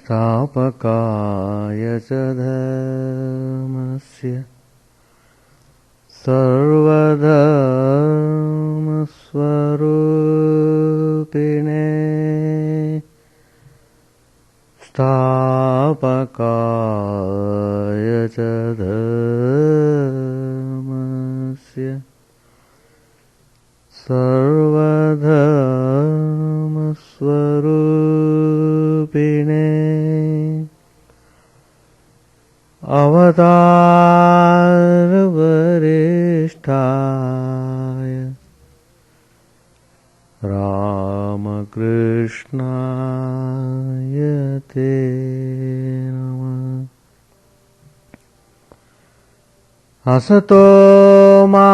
स्थापकाय च धर्मस्य सर्वधर्मस्वरूपिणे स्थापकाय च धर्मस्य सर्वधर्मस्वरूपिणे अवतारवरिष्ठाय रामकृष्णाय ते नमः। असतो मा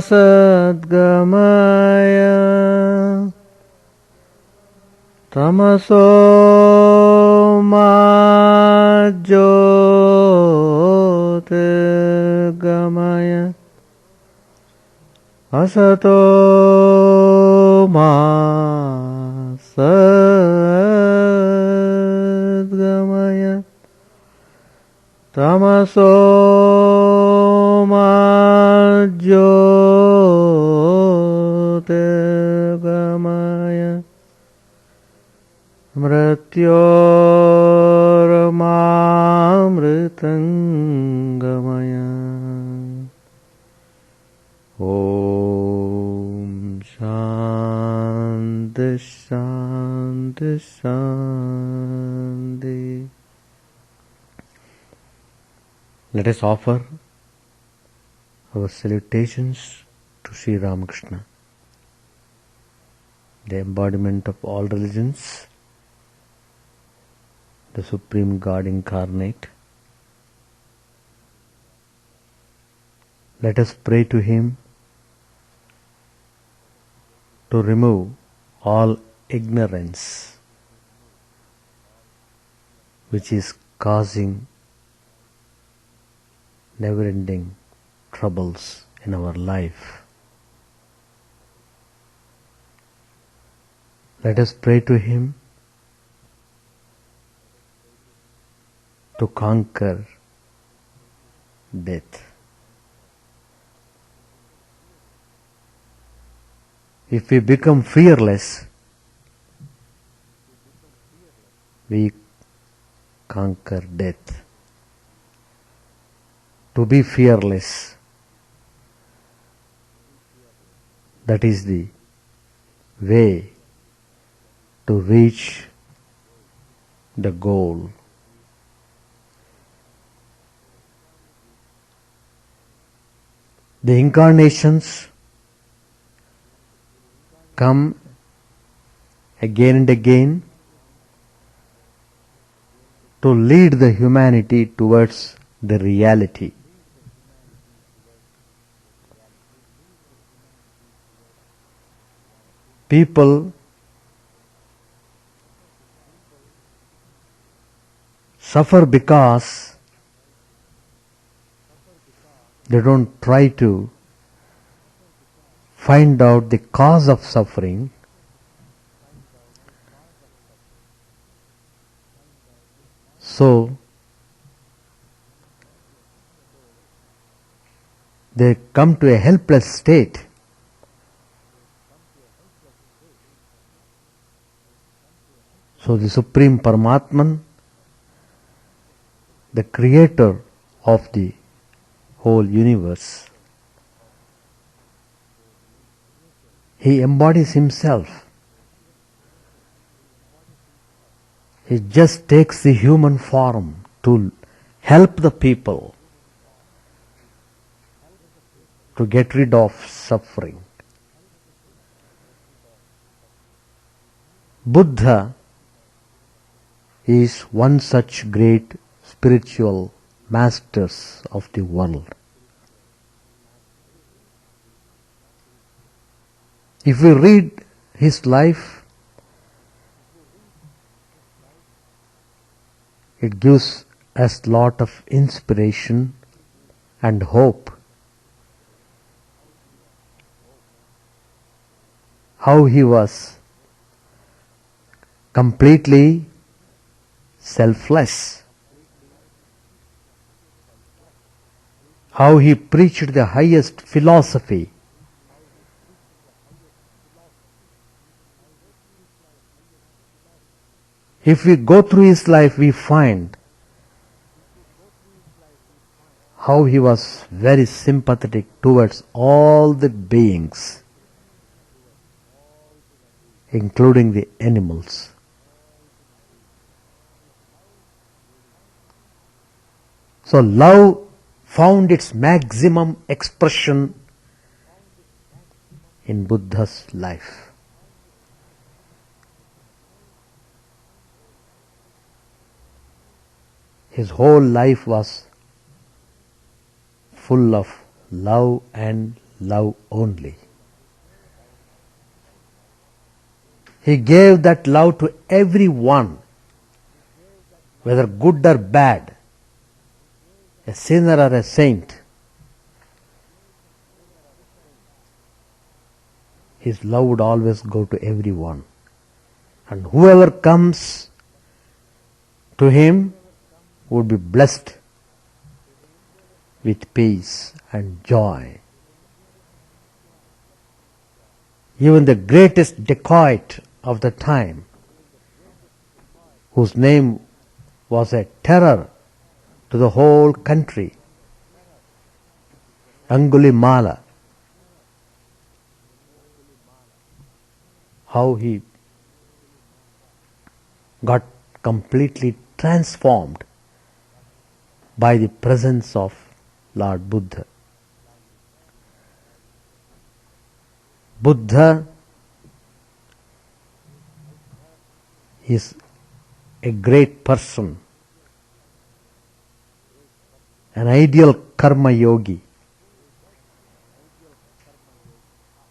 सद्गमय तमसो मा ज्योतिर्गमय असतो मा सद्गमय तमसो मा ज्योतिर्गमय मृत्योर्मामृतङ्गमय। ॐ शान्ति शान्ति शान्ति। Let us offer our salutations to Sri Ramakrishna, the embodiment of all religions, the Supreme God incarnate. Let us pray to Him to remove all ignorance which is causing never-ending troubles in our life. Let us pray to Him to conquer death. If we become fearless, we conquer death. To be fearless, that is the way to reach the goal. The incarnations come again and again to lead the humanity towards the reality. People suffer because they don't try to find out the cause of suffering. So they come to a helpless state. So the Supreme Paramatman, the creator of the whole universe, He embodies Himself. He just takes the human form to help the people to get rid of suffering. Buddha is one such great spiritual masters of the world. If we read his life, it gives us lot of inspiration and hope. How he was completely selfless. How he preached the highest philosophy. If we go through his life, we find how he was very sympathetic towards all the beings, including the animals. So love found its maximum expression in Buddha's life. His whole life was full of love and love only. He gave that love to everyone, whether good or bad, a sinner or a saint. His love would always go to everyone. And whoever comes to him would be blessed with peace and joy. Even the greatest dacoit of the time, whose name was a terror to the whole country, Angulimala, how he got completely transformed by the presence of Lord Buddha. Buddha is a great person, an ideal karma yogi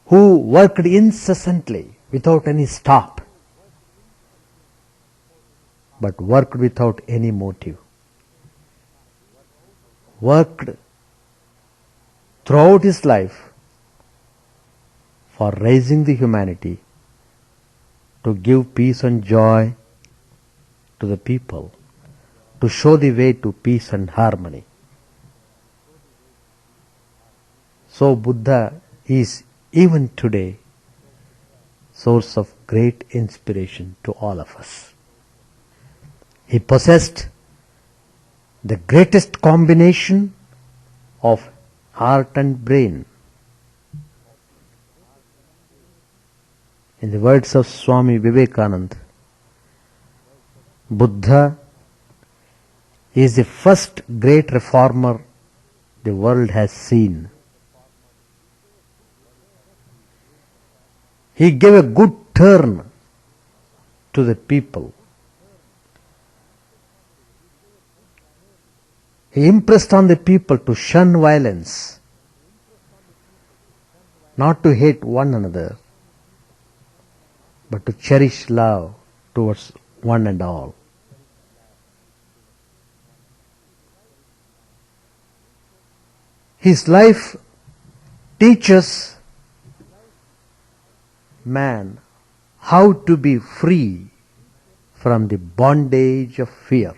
who worked incessantly without any stop, but worked without any motive. Worked throughout his life for raising the humanity to give peace and joy to the people, to show the way to peace and harmony. So Buddha is even today source of great inspiration to all of us. He possessed the greatest combination of heart and brain. In the words of Swami Vivekananda, Buddha is the first great reformer the world has seen. He gave a good turn to the people. He impressed on the people to shun violence, not to hate one another, but to cherish love towards one and all. His life teaches man how to be free from the bondage of fear.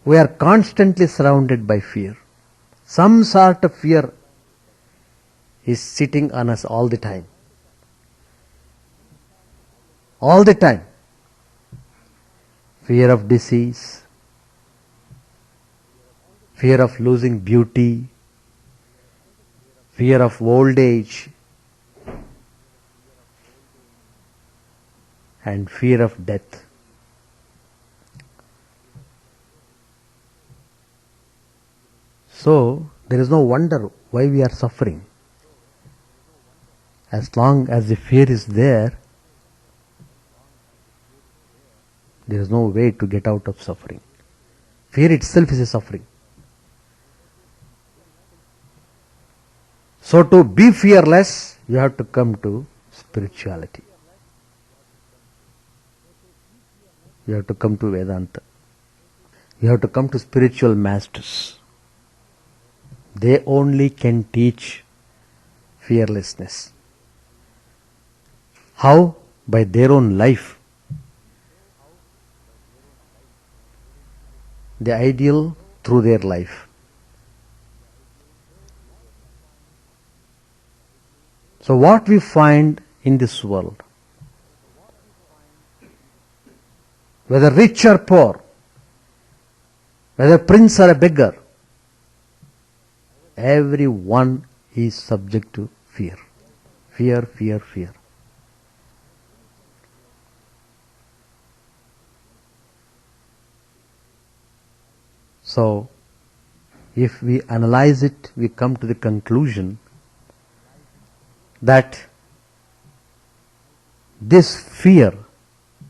We are constantly surrounded by fear. Some sort of fear is sitting on us all the time. All the time. Fear of disease, fear of losing beauty, fear of old age, and fear of death. So, there is no wonder why we are suffering. As long as the fear is there is no way to get out of suffering. Fear itself is a suffering. So to be fearless, you have to come to spirituality. You have to come to Vedanta. You have to come to spiritual masters. They only can teach fearlessness. How? By their own life. the ideal through their life. So what we find in this world, whether rich or poor, whether prince or a beggar, everyone is subject to fear. Fear, fear, fear. So, if we analyze it, we come to the conclusion that this fear,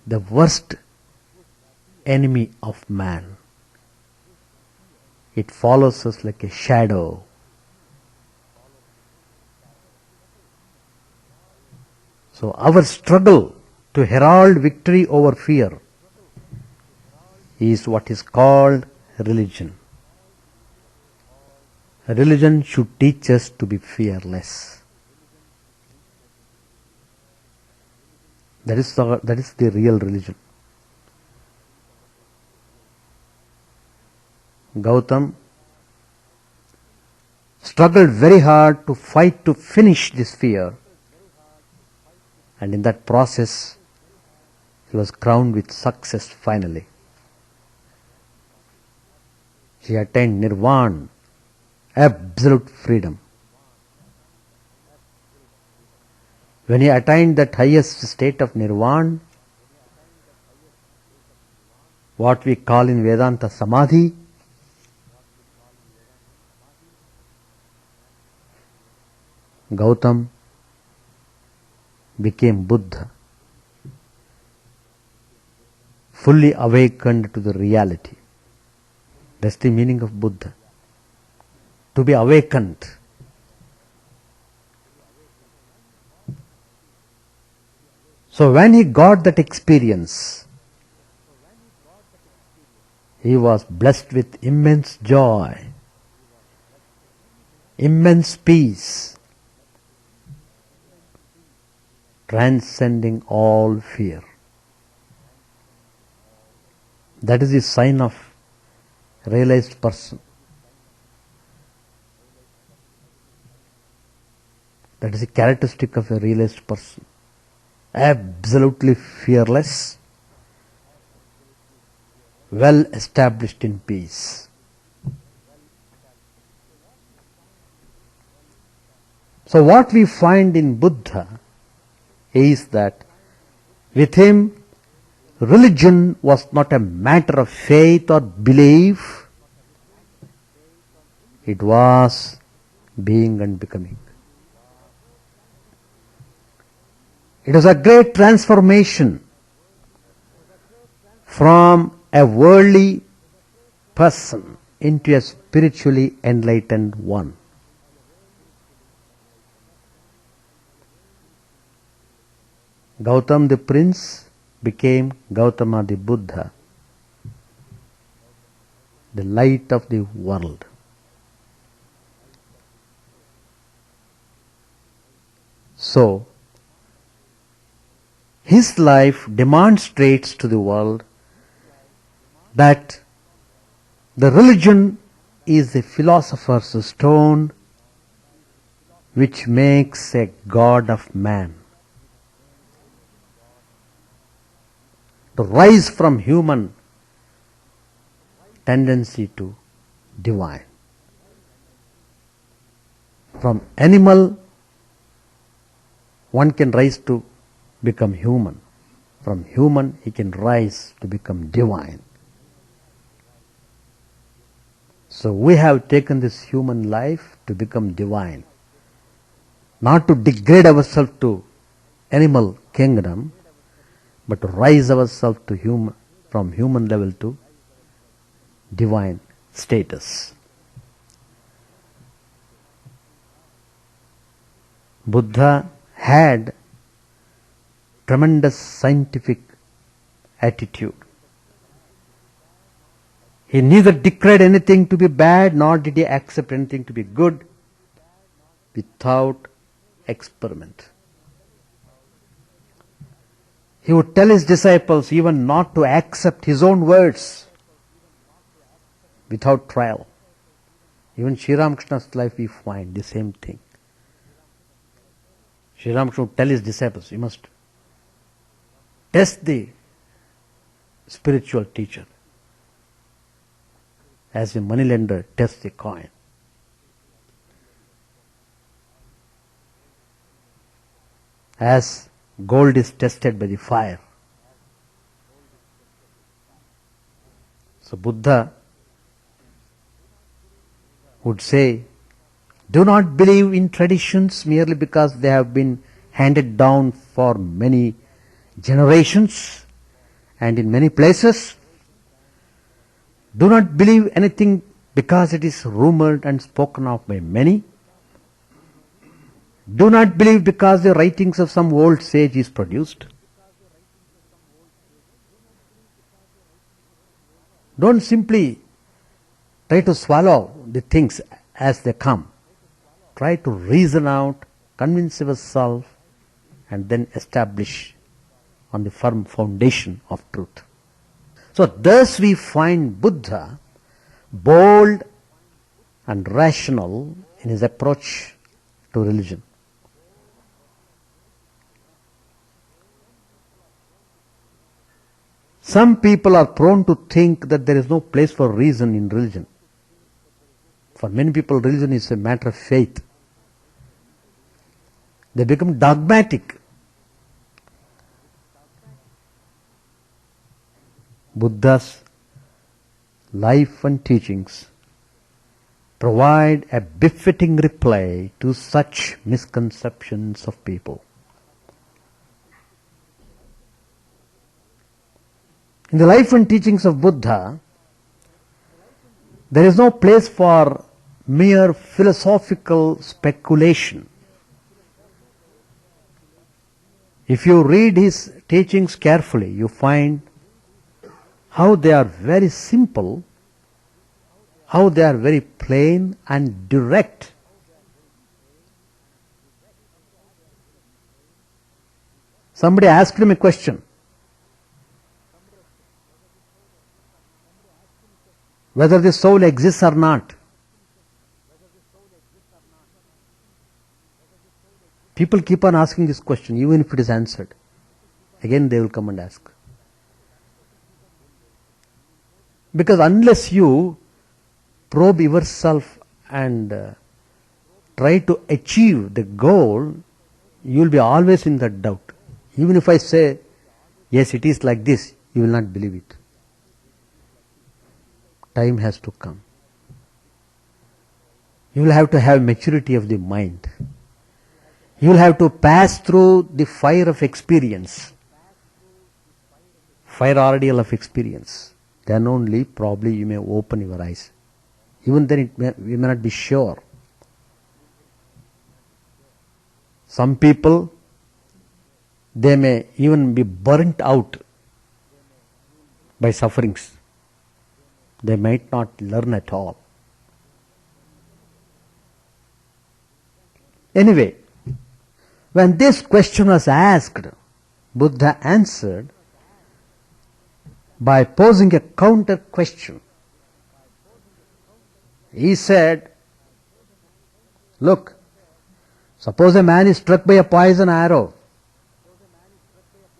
the worst enemy of man, it follows us like a shadow. So our struggle to herald victory over fear is what is called religion. Religion should teach us to be fearless. That is the real religion. Gautam struggled very hard to fight to finish this fear, and in that process he was crowned with success finally. He attained nirvana, absolute freedom. When he attained that highest state of nirvana, what we call in Vedanta samadhi, Gautam became Buddha, fully awakened to the reality. That's the meaning of Buddha. To be awakened. So when he got that experience, he was blessed with immense joy, immense peace, transcending all fear. That is the sign of realized person. That is a characteristic of a realized person. Absolutely fearless, well established in peace. So what we find in Buddha is that with him, religion was not a matter of faith or belief, it was being and becoming. It was a great transformation from a worldly person into a spiritually enlightened one. Gautam the prince became Gautama the Buddha, the light of the world. So, his life demonstrates to the world that the religion is a philosopher's stone which makes a god of man. To rise from human tendency to divine. From animal, one can rise to become human. From human, he can rise to become divine. So we have taken this human life to become divine. Not to degrade ourselves to animal kingdom, but to rise ourselves to human, from human level to divine status. Buddha had tremendous scientific attitude. He neither declared anything to be bad, nor did he accept anything to be good without experiment. He would tell his disciples even not to accept his own words. without trial. Even Sri Ramakrishna's life we find the same thing. Sri Ramakrishna would tell his disciples, you must test the spiritual teacher as a moneylender tests the coin. As gold is tested by the fire. So Buddha would say, do not believe in traditions merely because they have been handed down for many generations and in many places. Do not believe anything because it is rumored and spoken of by many. Do not believe because the writings of some old sage is produced. Don't simply try to swallow the things as they come. Try to reason out, convince yourself, and then establish on the firm foundation of truth. So thus we find Buddha bold and rational in his approach to religion. Some people are prone to think that there is no place for reason in religion. For many people, religion is a matter of faith. They become dogmatic. Buddha's life and teachings provide a befitting reply to such misconceptions of people. In the life and teachings of Buddha, there is no place for mere philosophical speculation. If you read his teachings carefully, you find how they are very simple, how they are very plain and direct. Somebody asked him a question. Whether the soul exists or not. People keep on asking this question, even if it is answered. Again they will come and ask. Because unless you probe yourself and try to achieve the goal, you will be always in that doubt. Even if I say, yes, it is like this, you will not believe it. Time has to come. You will have to have maturity of the mind. You will have to pass through the fire of experience. Fire ordeal of experience. Then only probably you may open your eyes. Even then you may not be sure. Some people, they may even be burnt out by sufferings. They might not learn at all. Anyway, when this question was asked, Buddha answered by posing a counter question. He said, look, suppose a man is struck by a poison arrow.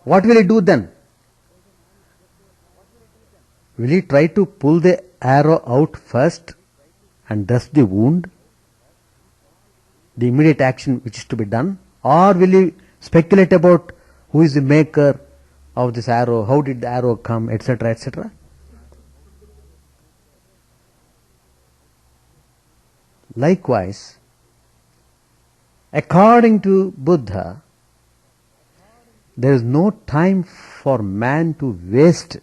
What will he do then? Will he try to pull the arrow out first and dress the wound? The immediate action which is to be done? Or will he speculate about who is the maker of this arrow, how did the arrow come, etc., etc.? Likewise, according to Buddha, there is no time for man to waste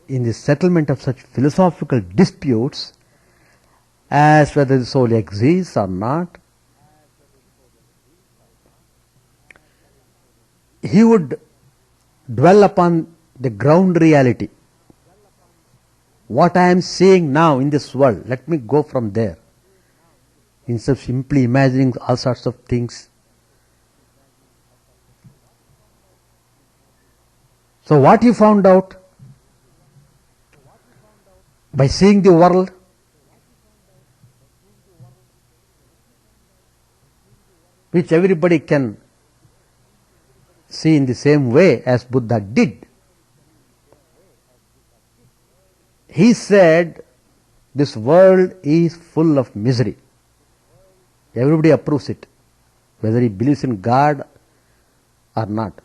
in the settlement of such philosophical disputes as whether the soul exists or not. He would dwell upon the ground reality. What I am seeing now in this world, let me go from there. Instead of simply imagining all sorts of things. So what he found out? By seeing the world, which everybody can see in the same way as Buddha did. He said, this world is full of misery. Everybody approves it, whether he believes in God or not,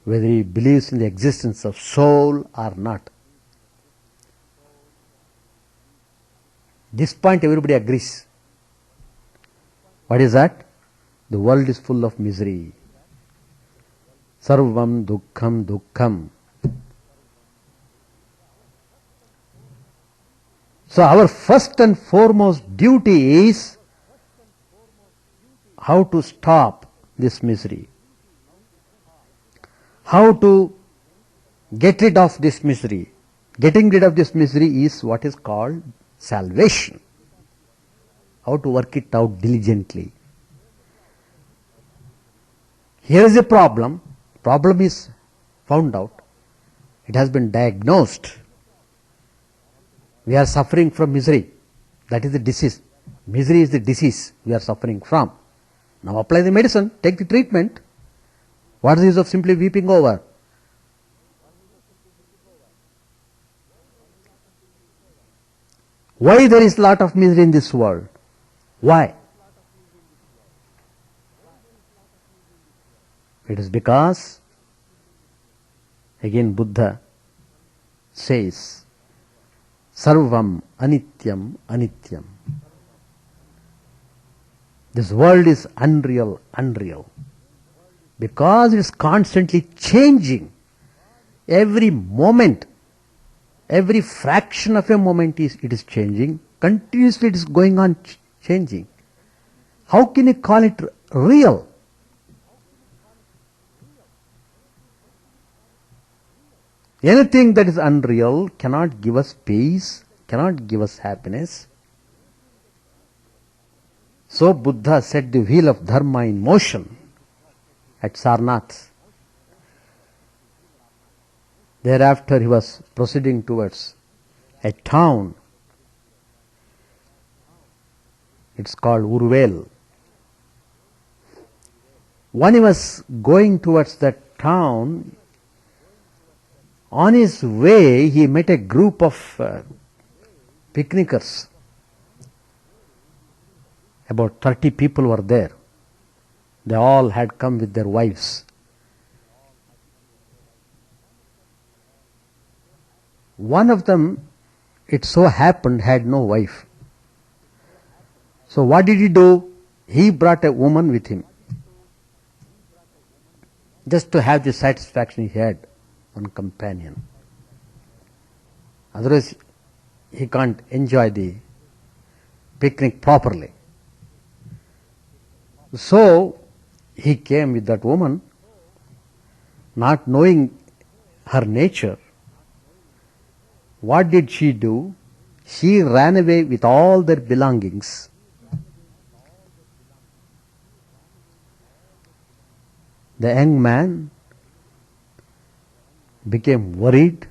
whether he believes in the existence of soul or not. This point everybody agrees. What is that? The world is full of misery. Sarvam dukkham dukkham. So our first and foremost duty is how to stop this misery. How to get rid of this misery. Getting rid of this misery is what is called salvation. How to work it out diligently. Here is a problem. Problem is found out. It has been diagnosed. We are suffering from misery. That is the disease. Misery is the disease we are suffering from. Now apply the medicine, take the treatment. What is the use of simply weeping over? Why there is lot of misery in this world? Why? It is because, again Buddha says, Sarvam anityam anityam. This world is unreal, unreal. Because it is constantly changing. Every moment, every fraction of a moment it is changing. Continuously it is going on changing. How can you call it real? Anything that is unreal cannot give us peace, cannot give us happiness. So Buddha set the wheel of dharma in motion at Sarnath. Thereafter he was proceeding towards a town. It's called Urvel. When he was going towards that town, on his way he met a group of picnickers. About 30 people were there. They all had come with their wives. One of them, it so happened, had no wife. So what did he do? He brought a woman with him. Just to have the satisfaction he had, one companion. Otherwise, he can't enjoy the picnic properly. So, he came with that woman, not knowing her nature. What did she do? She ran away with all their belongings. The young man became worried,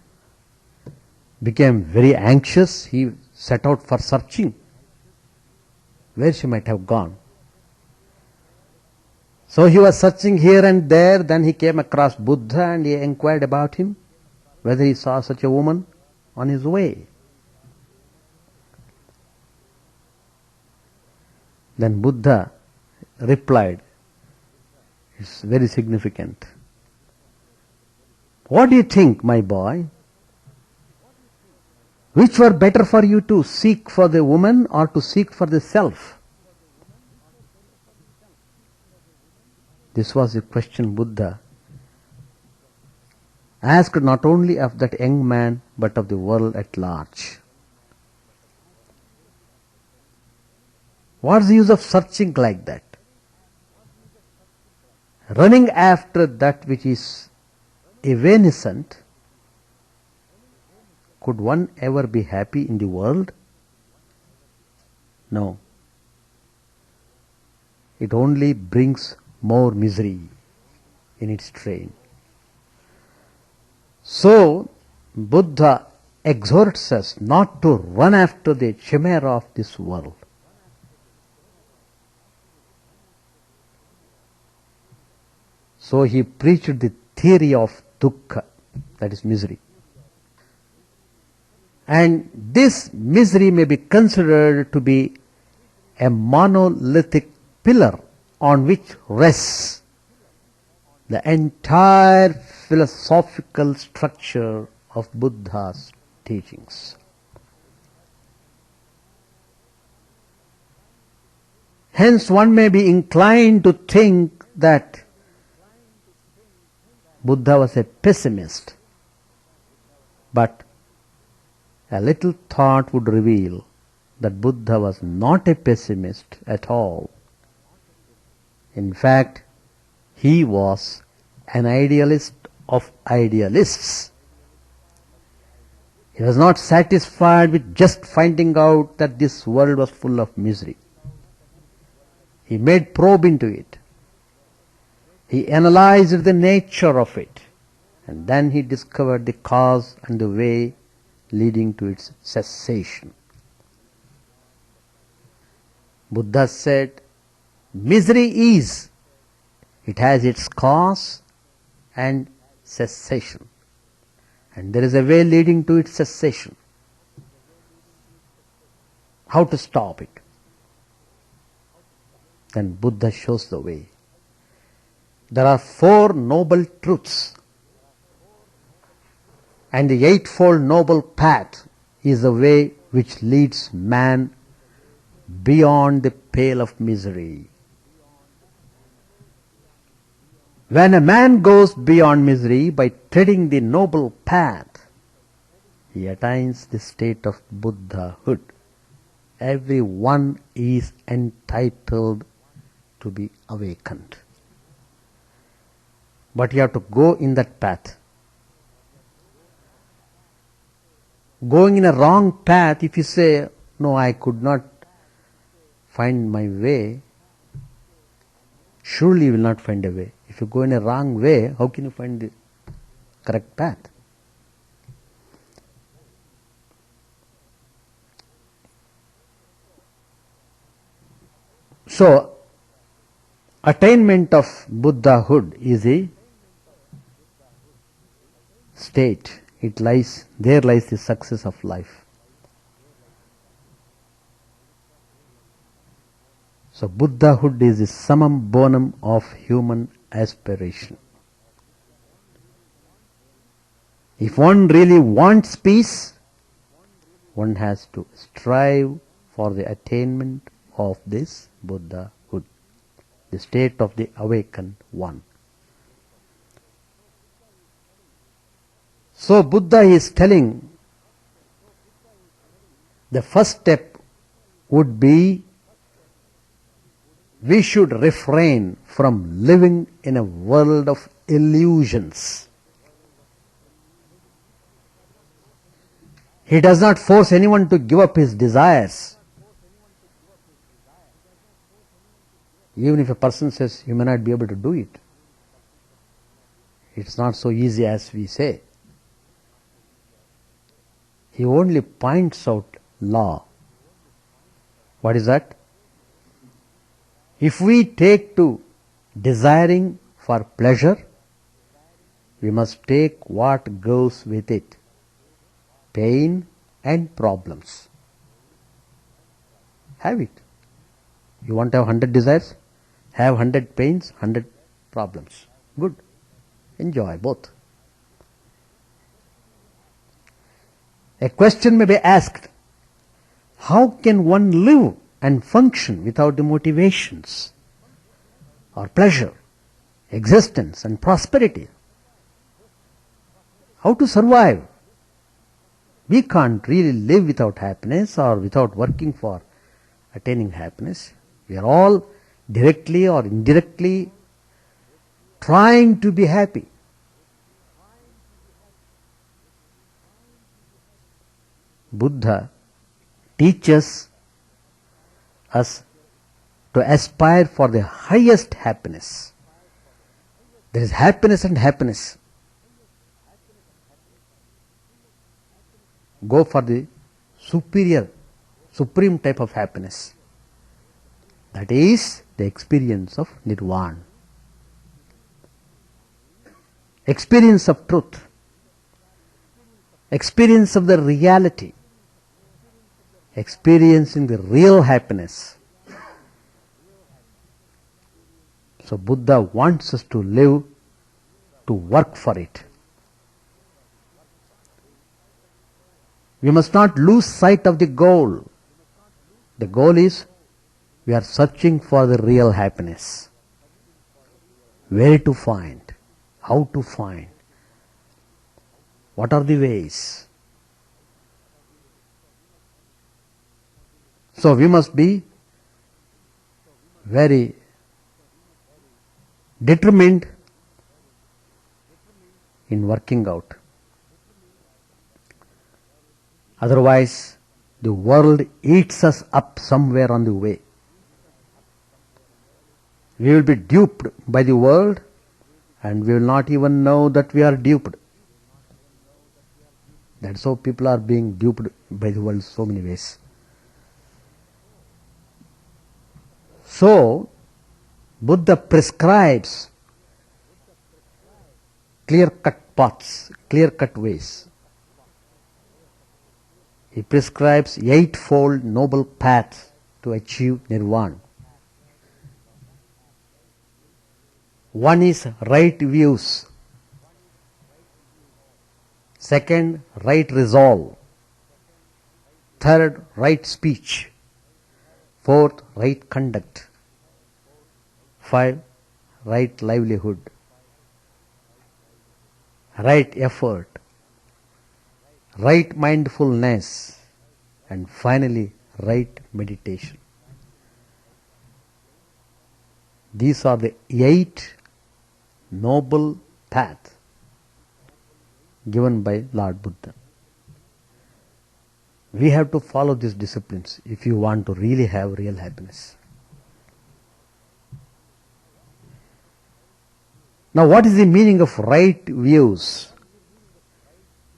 became very anxious. He set out for searching where she might have gone. So he was searching here and there. Then he came across Buddha and he inquired about him, whether he saw such a woman on his way. Then Buddha replied, it's very significant. What do you think, my boy? Which were better for you to seek for the woman or to seek for the self? This was the question Buddha asked not only of that young man but of the world at large. What's the use of searching like that? Running after that which is evanescent, could one ever be happy in the world? No. It only brings more misery in its train. So, Buddha exhorts us not to run after the chimera of this world. So he preached the theory of dukkha, that is misery. And this misery may be considered to be a monolithic pillar on which rests the entire philosophical structure of Buddha's teachings. Hence one may be inclined to think that Buddha was a pessimist, but a little thought would reveal that Buddha was not a pessimist at all. In fact, he was an idealist of idealists. He was not satisfied with just finding out that this world was full of misery. He made probe into it. He analyzed the nature of it, and then he discovered the cause and the way leading to its cessation. Buddha said, misery it has its cause and cessation, and there is a way leading to its cessation. How to stop it? Then Buddha shows the way. There are 4 noble truths, and the eightfold noble path is the way which leads man beyond the pale of misery. When a man goes beyond misery by treading the noble path, he attains the state of Buddhahood. Everyone is entitled to be awakened. But you have to go in that path. Going in a wrong path, if you say, no, I could not find my way, surely you will not find a way. If you go in a wrong way, how can you find the correct path? So, attainment of Buddhahood is a state. There lies the success of life. So Buddhahood is the summum bonum of human aspiration. If one really wants peace, one has to strive for the attainment of this Buddhahood, the state of the awakened one. So Buddha is telling the first step would be we should refrain from living in a world of illusions. He does not force anyone to give up his desires. Even if a person says you may not be able to do it, it's not so easy as we say. He only points out law. What is that? If we take to desiring for pleasure, we must take what goes with it, pain and problems. Have it. You want to have 100 desires? Have 100 pains, 100 problems. Good. Enjoy both. A question may be asked, how can one live and function without the motivations or pleasure, existence and prosperity? How to survive? We can't really live without happiness or without working for attaining happiness. We are all directly or indirectly trying to be happy. Buddha teaches us to aspire for the highest happiness. There is happiness and happiness. go for the supreme type of happiness. That is the experience of nirvana. Experience of truth. Experience of the reality. Experiencing the real happiness. So Buddha wants us to live, to work for it. We must not lose sight of the goal. The goal is we are searching for the real happiness. Where to find? How to find? What are the ways? So we must be very determined in working out. Otherwise, the world eats us up somewhere on the way. We will be duped by the world and we will not even know that we are duped. That's how people are being duped by the world so many ways. So, Buddha prescribes clear-cut paths, clear-cut ways. He prescribes eightfold noble paths to achieve nirvana. One is right views. Second, right resolve. Third, right speech. Fourth, right conduct. 5, right livelihood. Right effort. Right mindfulness. And finally, right meditation. These are the 8 noble paths given by Lord Buddha. We have to follow these disciplines if you want to really have real happiness. Now, what is the meaning of right views?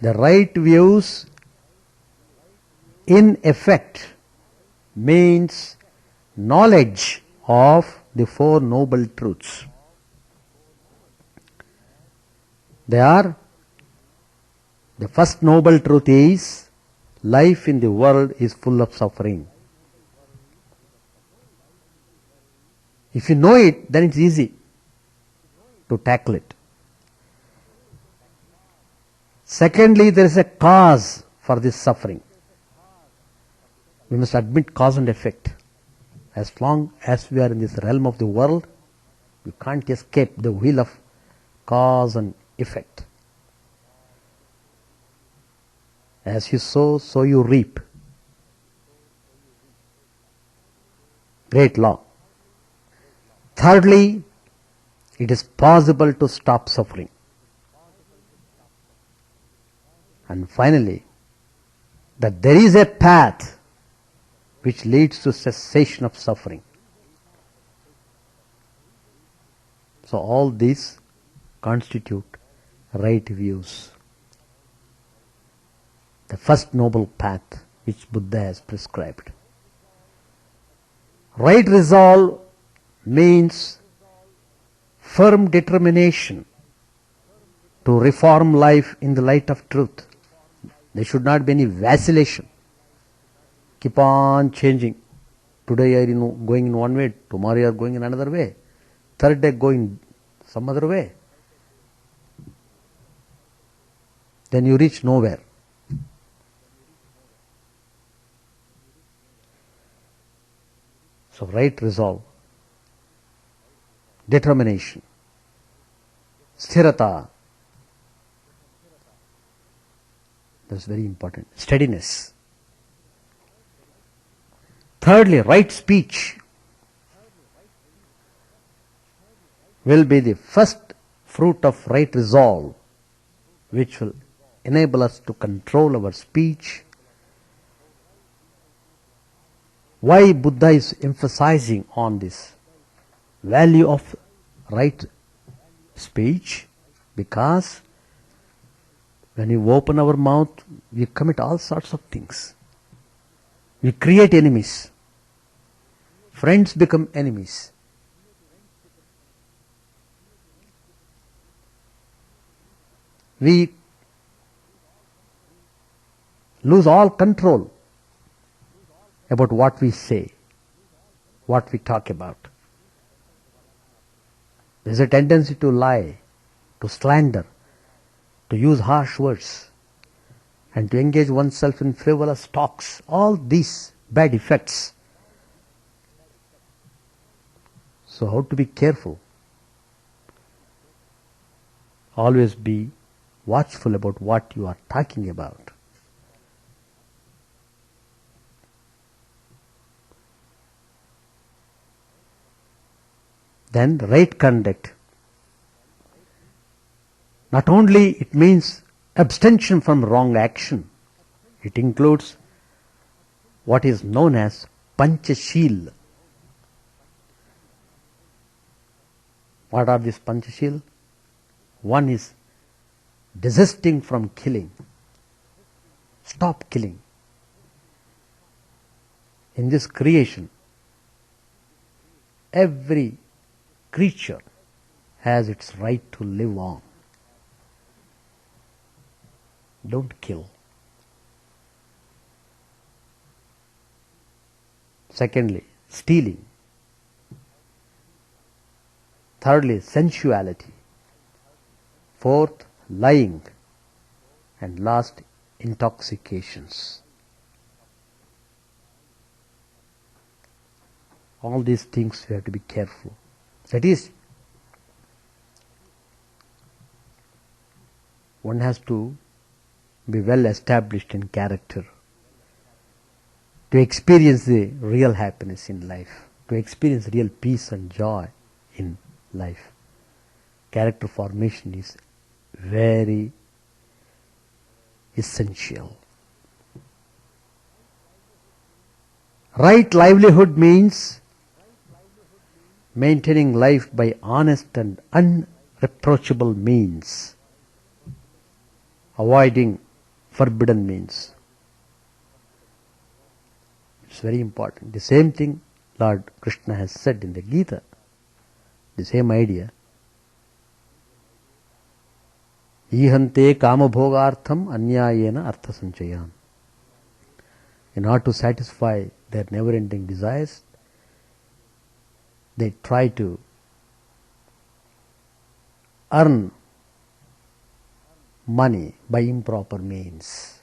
The right views, in effect, means knowledge of the 4 noble truths. They are, the first noble truth is, life in the world is full of suffering. If you know it, then it's easy to tackle it. Secondly, there is a cause for this suffering. We must admit cause and effect. As long as we are in this realm of the world, we can't escape the wheel of cause and effect. As you sow, so you reap. Great law. Thirdly, it is possible to stop suffering. And finally, that there is a path which leads to cessation of suffering. So all these constitute right views. The first noble path which Buddha has prescribed. Right resolve means firm determination to reform life in the light of truth. There should not be any vacillation. Keep on changing. Today you are going in one way, tomorrow you are going in another way, third day going some other way. Then you reach nowhere. So right resolve, determination, sthirata, that's very important, steadiness. Thirdly, right speech will be the first fruit of right resolve, which will enable us to control our speech. Why Buddha is emphasizing on this value of right speech? Because When we open our mouth, we commit all sorts of things. We create enemies. Friends become enemies. We lose all control about what we say, what we talk about. There's a tendency to lie, to slander, to use harsh words, and to engage oneself in frivolous talks. All these bad effects. So how to be careful? Always be watchful about what you are talking about. Then right conduct. Not only it means abstention from wrong action, it includes what is known as Panchashil. What are these Panchashil? One is desisting from killing. Stop killing. In this creation, every creature has its right to live on. Don't kill. Secondly, stealing. Thirdly, sensuality. Fourth, lying. And last, intoxications. All these things we have to be careful. That is, one has to be well established in character to experience the real happiness in life, to experience real peace and joy in life. Character formation is very essential. Right livelihood means maintaining life by honest and unreproachable means, avoiding forbidden means. It's very important. The same thing Lord Krishna has said in the Gita, the same idea. Ihante kamabhogartham anyayena artha sanchayan. In order to satisfy their never-ending desires, they try to earn money by improper means.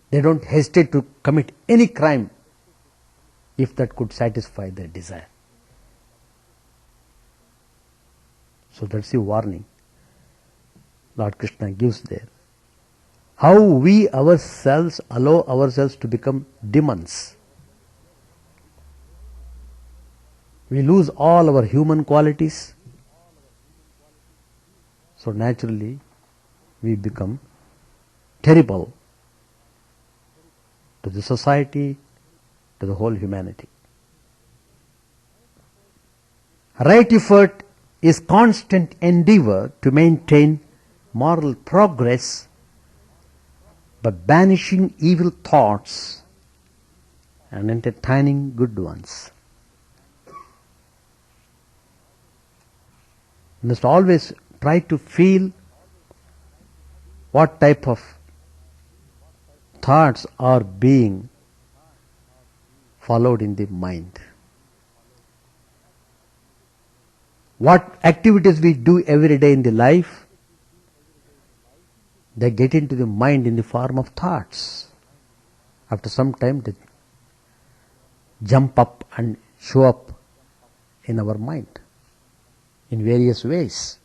They don't hesitate to commit any crime if that could satisfy their desire. So that's the warning Lord Krishna gives there. How we ourselves allow ourselves to become demons. We lose all our human qualities. So naturally we become terrible to the society, to the whole humanity. Right effort is constant endeavor to maintain moral progress by banishing evil thoughts and entertaining good ones. You must always try to feel what type of thoughts are being followed in the mind. What activities we do every day in the life, they get into the mind in the form of thoughts. After some time they jump up and show up in our mind in various ways.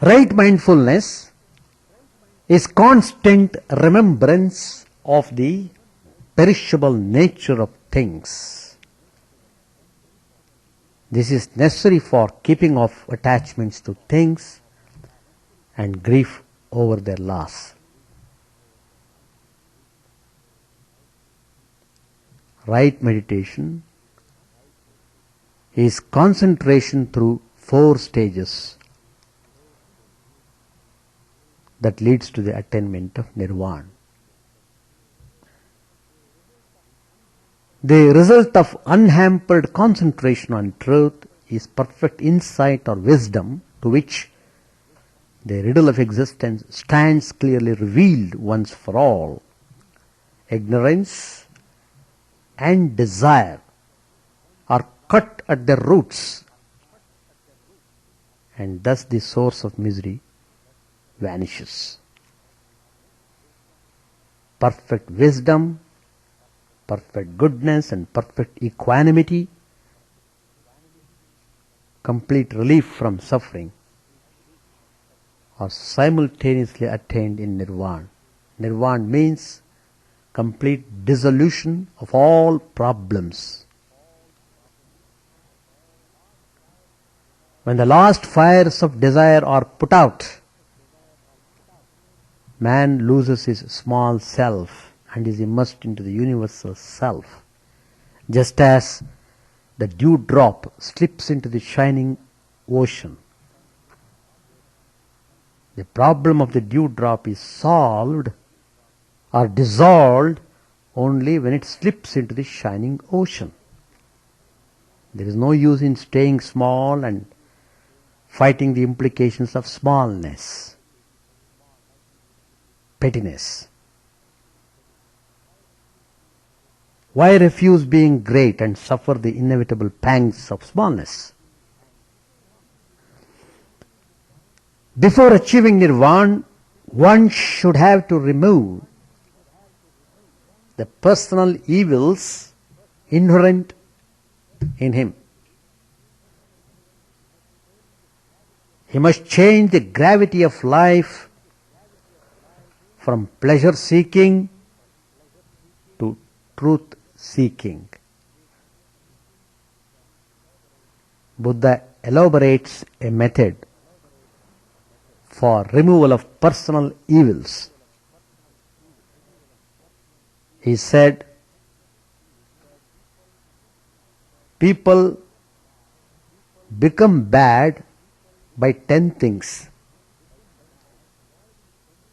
Right mindfulness is constant remembrance of the perishable nature of things. This is necessary for keeping off attachments to things and grief over their loss. Right meditation is concentration through 4 stages. that leads to the attainment of nirvana. The result of unhampered concentration on truth is perfect insight or wisdom, to which the riddle of existence stands clearly revealed once for all. Ignorance and desire are cut at their roots, and thus the source of misery vanishes. Perfect wisdom, perfect goodness, and perfect equanimity, complete relief from suffering, are simultaneously attained in nirvana. Nirvana means complete dissolution of all problems. When the last fires of desire are put out, man loses his small self and is immersed into the universal self, just as the dewdrop slips into the shining ocean. The problem of the dewdrop is solved or dissolved only when it slips into the shining ocean. There is no use in staying small and fighting the implications of smallness, pettiness. Why refuse being great and suffer the inevitable pangs of smallness? Before achieving nirvana, one should have to remove the personal evils inherent in him. He must change the gravity of life from pleasure seeking to truth seeking. Buddha elaborates a method for removal of personal evils. He said, people become bad by 10 things,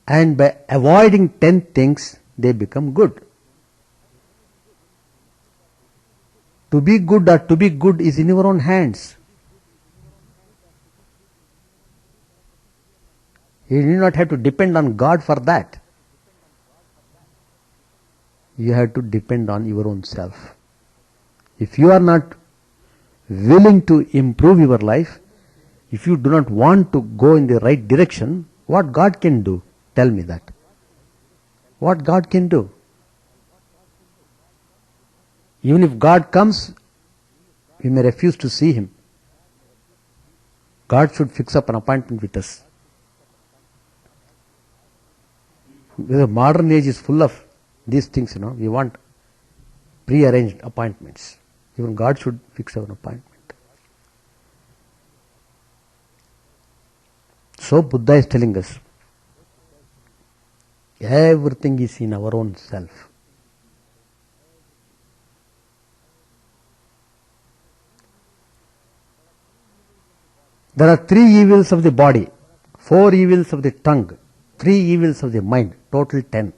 and by avoiding 10 things they become good. To be good or to be good is in your own hands. You do not have to depend on God for that. You have to depend on your own self. If you are not willing to improve your life, if you do not want to go in the right direction, what God can do? Tell me that. What God can do? Even if God comes, we may refuse to see Him. God should fix up an appointment with us. The modern age is full of these things, we want pre-arranged appointments. Even God should fix up an appointment. So Buddha is telling us, everything is in our own self. There are 3 evils of the body, 4 evils of the tongue, 3 evils of the mind, total 10.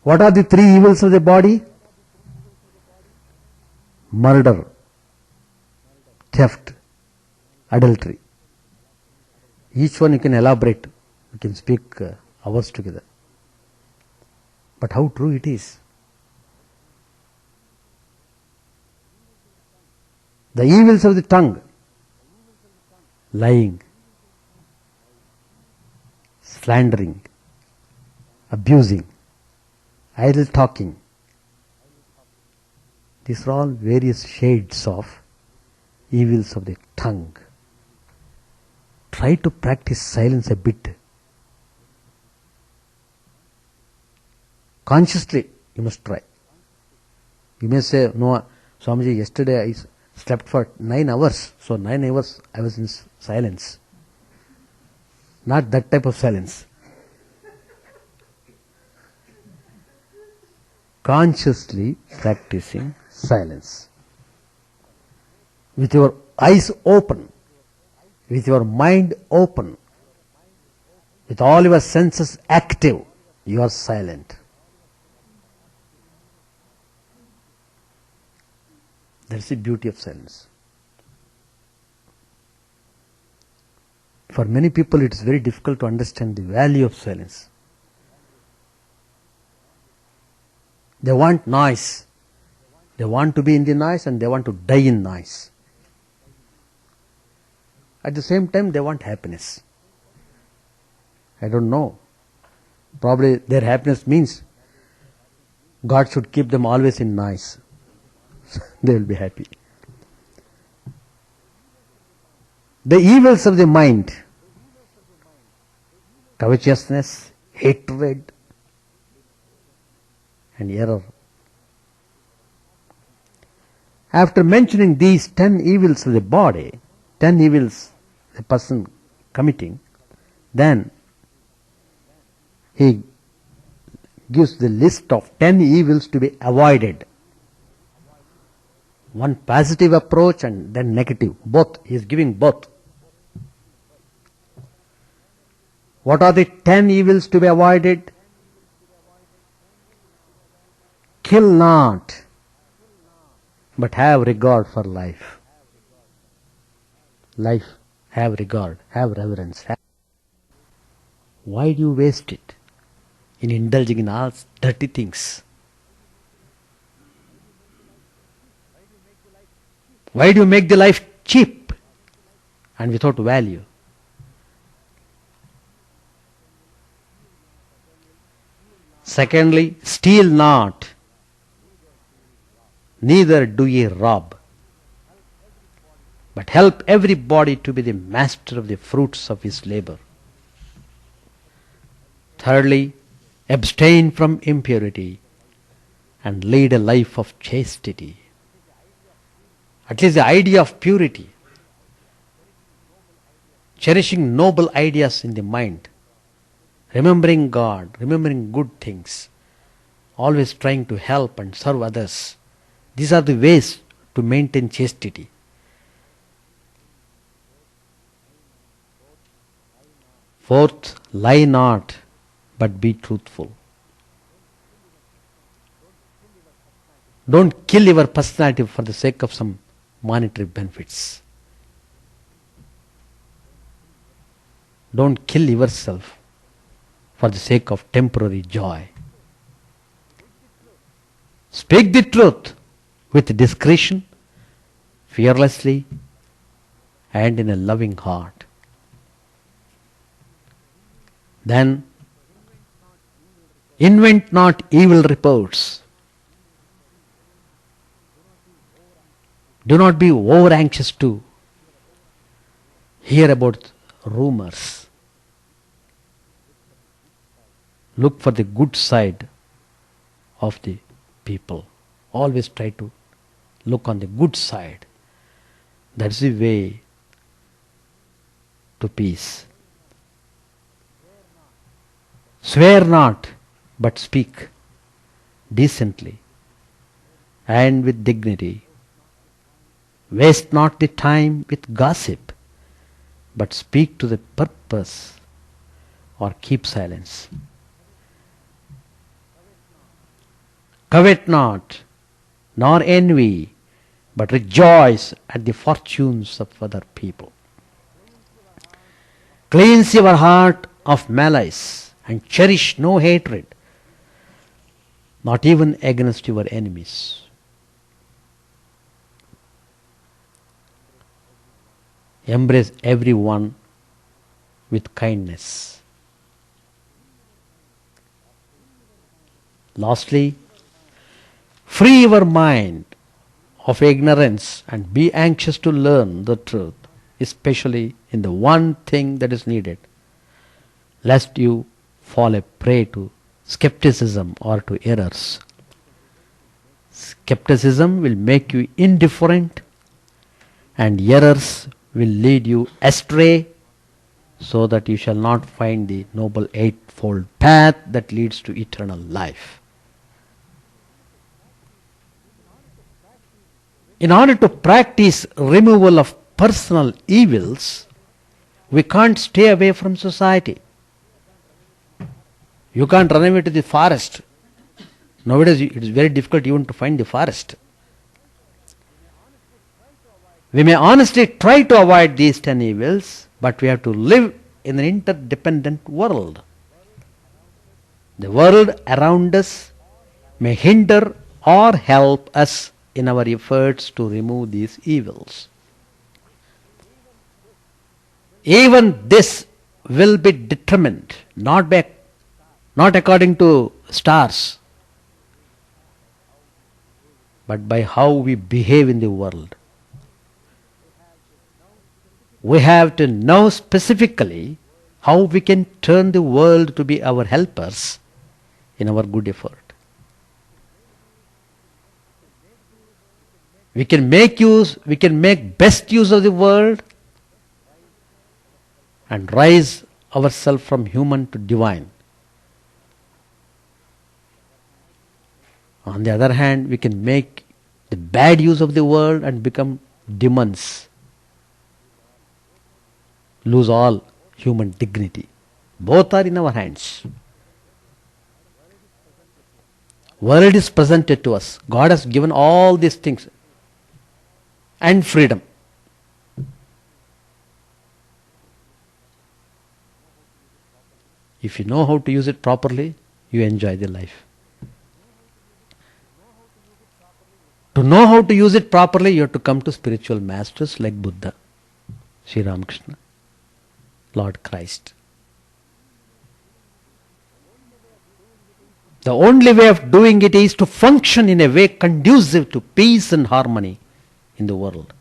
What are the 3 evils of the body? Murder, theft, adultery. Each one you can elaborate, you can speak hours together. But how true it is. The evils of the tongue, lying, slandering, abusing, idle talking. These are all various shades of evils of the tongue. Try to practice silence a bit. Consciously, you must try. You may say, no, Swamiji, yesterday I slept for 9 hours, so 9 hours I was in silence. Not that type of silence. Consciously practicing silence. With your eyes open, with your mind open, with all your senses active, you are silent. That's the beauty of silence. For many people it is very difficult to understand the value of silence. They want noise. They want to be in the noise and they want to die in noise. At the same time they want happiness. I don't know. Probably their happiness means God should keep them always in noise. They will be happy. The evils of the mind, covetousness, hatred, and error. After mentioning these 10 evils of the body, 10 evils a person committing, then he gives the list of 10 evils to be avoided. One positive approach and then negative. Both. He is giving both. What are the 10 evils to be avoided? Kill not, but have regard for life. Life, have regard, have reverence. Why do you waste it in indulging in all dirty things? Why do you make the life cheap and without value? Secondly, steal not, neither do ye rob, but help everybody to be the master of the fruits of his labor. Thirdly, abstain from impurity and lead a life of chastity. At least the idea of purity, cherishing noble ideas in the mind, remembering God, remembering good things, always trying to help and serve others. These are the ways to maintain chastity. Fourth, lie not, but be truthful. Don't kill your personality for the sake of some monetary benefits. Don't kill yourself for the sake of temporary joy. Speak the truth with discretion, fearlessly, and in a loving heart. Then, invent not evil reports. Do not be over anxious to hear about rumors. Look for the good side of the people. Always try to look on the good side. That's the way to peace. Swear not, but speak decently and with dignity. Waste not the time with gossip, but speak to the purpose or keep silence. Covet not, nor envy, but rejoice at the fortunes of other people. Cleanse your heart of malice and cherish no hatred, not even against your enemies. Embrace everyone with kindness. Lastly, free your mind of ignorance and be anxious to learn the truth, especially in the one thing that is needed, lest you fall a prey to skepticism or to errors. Skepticism will make you indifferent, and errors will lead you astray, so that you shall not find the noble eightfold path that leads to eternal life. In order to practice removal of personal evils, We can't stay away from society. You can't run away to the forest. Nowadays it is very difficult even to find the forest. We may honestly try to avoid these 10 evils, but we have to live in an interdependent world. The world around us may hinder or help us in our efforts to remove these evils. Even this will be determined not according to stars, but by how we behave in the world. We have to know specifically how we can turn the world to be our helpers in our good effort. We can make best use of the world and rise ourselves from human to divine. On the other hand, we can make the bad use of the world and become demons, lose all human dignity. Both are in our hands. World is presented to us. God has given all these things and freedom. If you know how to use it properly, you enjoy the life. To know how to use it properly, you have to come to spiritual masters like Buddha, Sri Ramakrishna, Lord Christ. The only way of doing it is to function in a way conducive to peace and harmony in the world.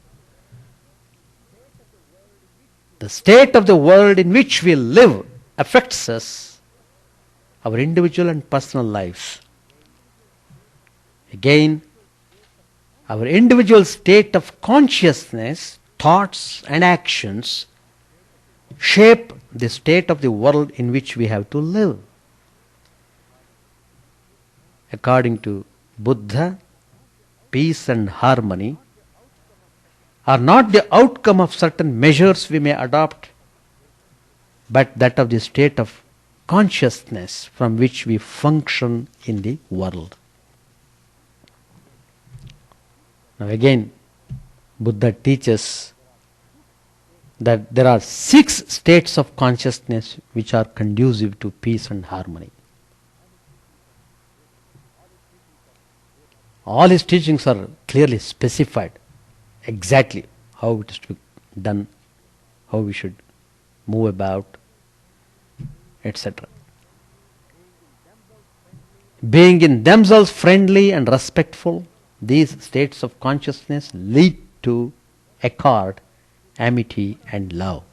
The state of the world in which we live affects us, our individual and personal lives. Again, our individual state of consciousness, thoughts and actions shape the state of the world in which we have to live. According to Buddha, peace and harmony are not the outcome of certain measures we may adopt, but that of the state of consciousness from which we function in the world. Now again, Buddha teaches that there are 6 states of consciousness which are conducive to peace and harmony. All his teachings are clearly specified, exactly how it is to be done, how we should move about, etc. Being in themselves friendly and respectful, these states of consciousness lead to accord, amity and love.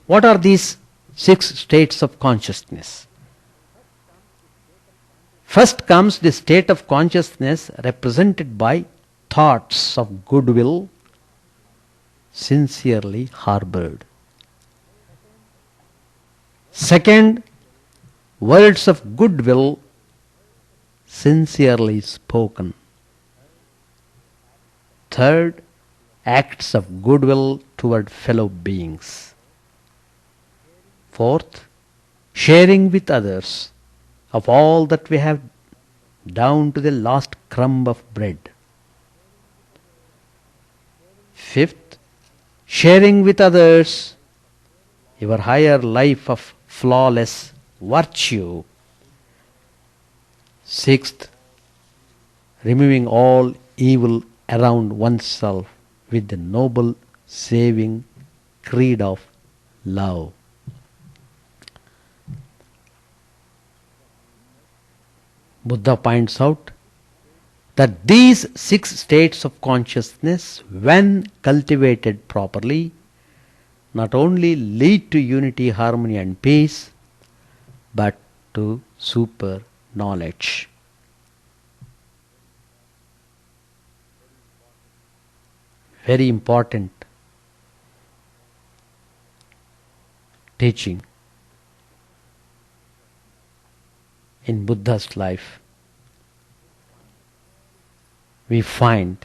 What are these 6 states of consciousness? First comes the state of consciousness represented by thoughts of goodwill sincerely harbored. Second, words of goodwill sincerely spoken. Third, acts of goodwill toward fellow beings. Fourth, sharing with others of all that we have down to the last crumb of bread. Fifth, sharing with others your higher life of flawless virtue. Sixth, removing all evil around oneself with the noble saving creed of love. Buddha points out that these 6 states of consciousness, when cultivated properly, not only lead to unity, harmony and peace, but to super knowledge. Very important teaching in Buddha's life. We find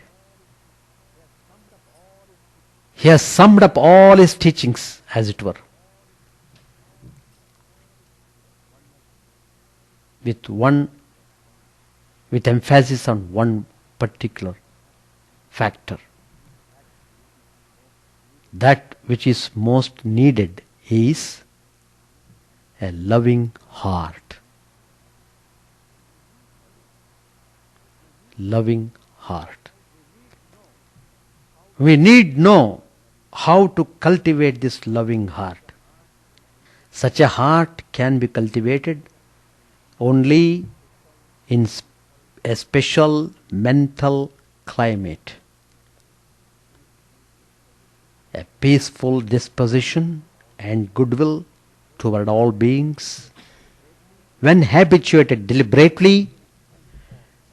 He has summed up all his teachings, as it were, with emphasis on one particular factor. That which is most needed is a loving heart. Loving heart. We need know how to cultivate this loving heart. Such a heart can be cultivated only in a special mental climate. A peaceful disposition and goodwill toward all beings, when habituated deliberately,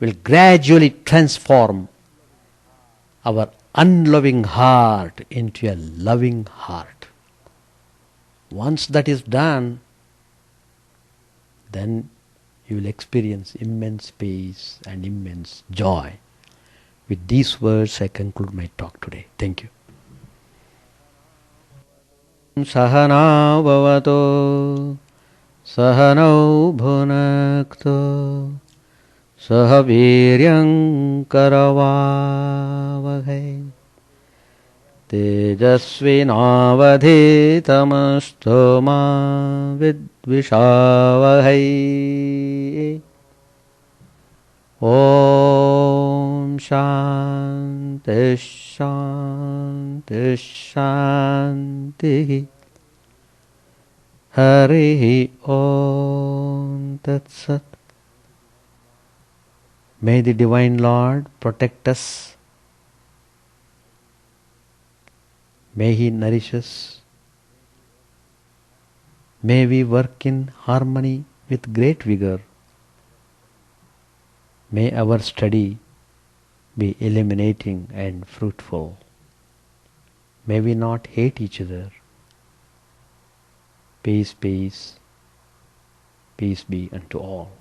will gradually transform our unloving heart into a loving heart. Once that is done, then you will experience immense peace and immense joy. With these words, I conclude my talk today. Thank you. Sahana bhavato, sahanau bhunakto, sahaviryam karavavahai, tejasvinavadhitamastu ma vidvishavahai. Om Shanti Shanti Shanti. Hari Om Tat Sat. May the Divine Lord protect us. May He nourish us. May we work in harmony with great vigor. May our study be illuminating and fruitful. May we not hate each other. Peace, peace, peace be unto all.